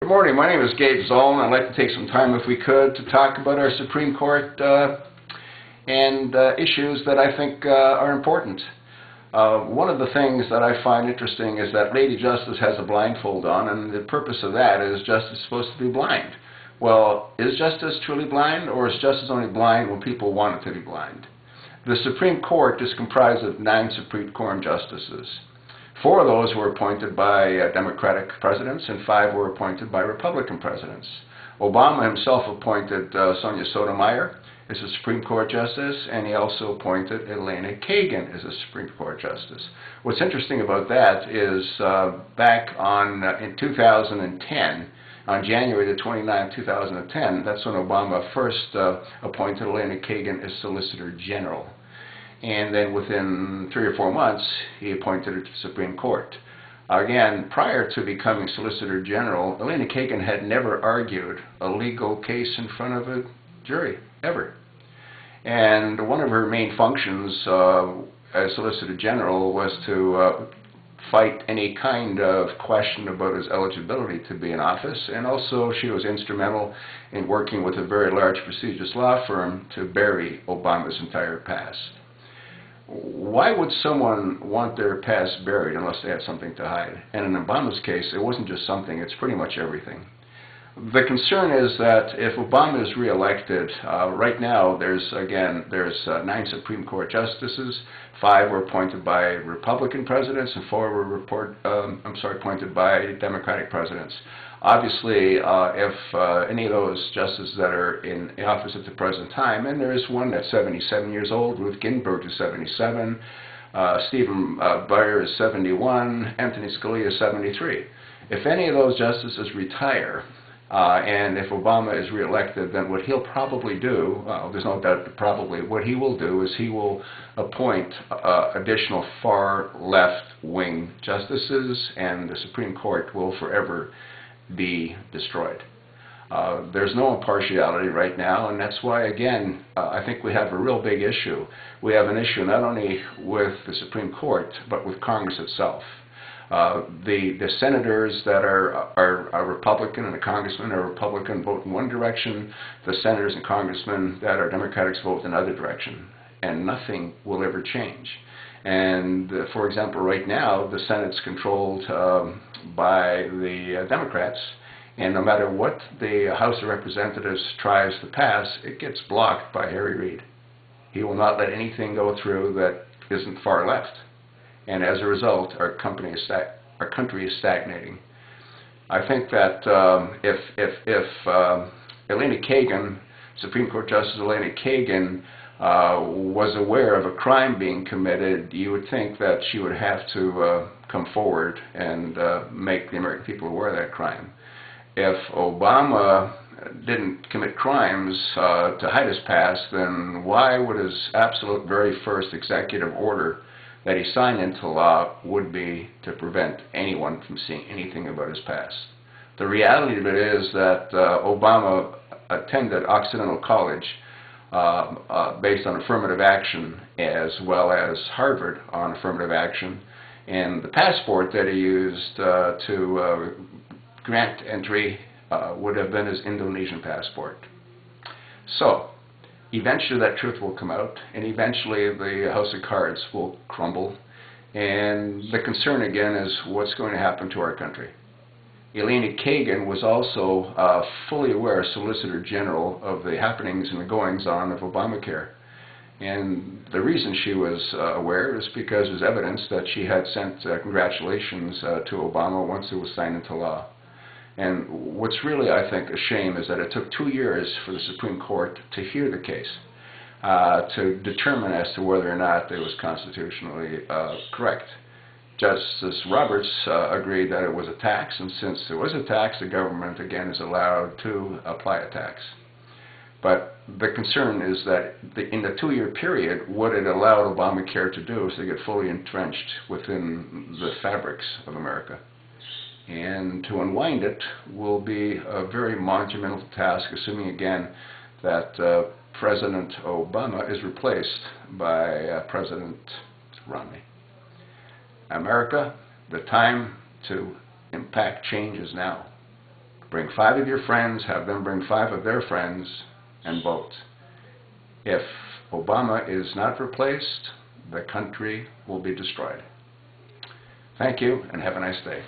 Good morning. My name is Gabe Zoll, and I'd like to take some time, if we could, to talk about our Supreme Court and issues that I think are important. One of the things that I find interesting is that Lady Justice has a blindfold on, and the purpose of that is Justice is supposed to be blind. Well, is Justice truly blind, or is Justice only blind when people want it to be blind? The Supreme Court is comprised of 9 Supreme Court justices. 4 of those were appointed by Democratic presidents, and 5 were appointed by Republican presidents. Obama himself appointed Sonia Sotomayor as a Supreme Court justice, and he also appointed Elena Kagan as a Supreme Court justice. What's interesting about that is back in 2010, on January the 29th, 2010, that's when Obama first appointed Elena Kagan as Solicitor General. And then within 3 or 4 months, he appointed her to the Supreme Court. Again, prior to becoming Solicitor General, Elena Kagan had never argued a legal case in front of a jury, ever. And one of her main functions as Solicitor General was to fight any kind of question about his eligibility to be in office, and also she was instrumental in working with a very large prestigious law firm to bury Obama's entire past. Why would someone want their past buried unless they had something to hide? And in Obama's case, it wasn't just something, it's pretty much everything. The concern is that if Obama is reelected, right now there's 9 Supreme Court justices. 5 were appointed by Republican presidents, and 4 were appointed by Democratic presidents. Obviously, if any of those justices that are in office at the present time, and there is one that's 77 years old, Ruth Ginsburg is 77, Stephen Breyer is 71, Anthony Scalia is 73. If any of those justices retire, and if Obama is reelected, then what he'll probably do, there's no doubt that probably, what he will do is he will appoint additional far left-wing justices, and the Supreme Court will forever be destroyed. There's no impartiality right now, and that's why, again, I think we have a real big issue. We have an issue not only with the Supreme Court, but with Congress itself. The senators that are Republican and the congressmen are Republican vote in one direction. The senators and congressmen that are Democrats vote in another direction, and nothing will ever change. And for example, right now the Senate's controlled by the Democrats, and no matter what the House of Representatives tries to pass, it gets blocked by Harry Reid. He will not let anything go through that isn't far left. And as a result, our country is stagnating. I think that if Elena Kagan, Supreme Court Justice Elena Kagan, was aware of a crime being committed, you would think that she would have to come forward and make the American people aware of that crime. If Obama didn't commit crimes to hide his past, then why would his absolute very first executive order that he signed into law would be to prevent anyone from seeing anything about his past? The reality of it is that Obama attended Occidental College based on affirmative action, as well as Harvard on affirmative action, and the passport that he used to grant entry would have been his Indonesian passport. So eventually that truth will come out, and eventually the House of Cards will crumble, and the concern again is what's going to happen to our country. Elena Kagan was also fully aware, Solicitor General, of the happenings and the goings-on of Obamacare. And the reason she was aware is because there's evidence that she had sent congratulations to Obama once it was signed into law. And what's really, I think, a shame is that it took 2 years for the Supreme Court to hear the case, to determine as to whether or not it was constitutionally correct. Justice Roberts agreed that it was a tax, and since it was a tax, the government, again, is allowed to apply a tax. But the concern is that in the 2-year period, what it allowed Obamacare to do is to get fully entrenched within the fabrics of America. And to unwind it will be a very monumental task, assuming again that President Obama is replaced by President Romney. America, the time to impact change is now. Bring 5 of your friends, have them bring 5 of their friends, and vote. If Obama is not replaced, the country will be destroyed. Thank you, and have a nice day.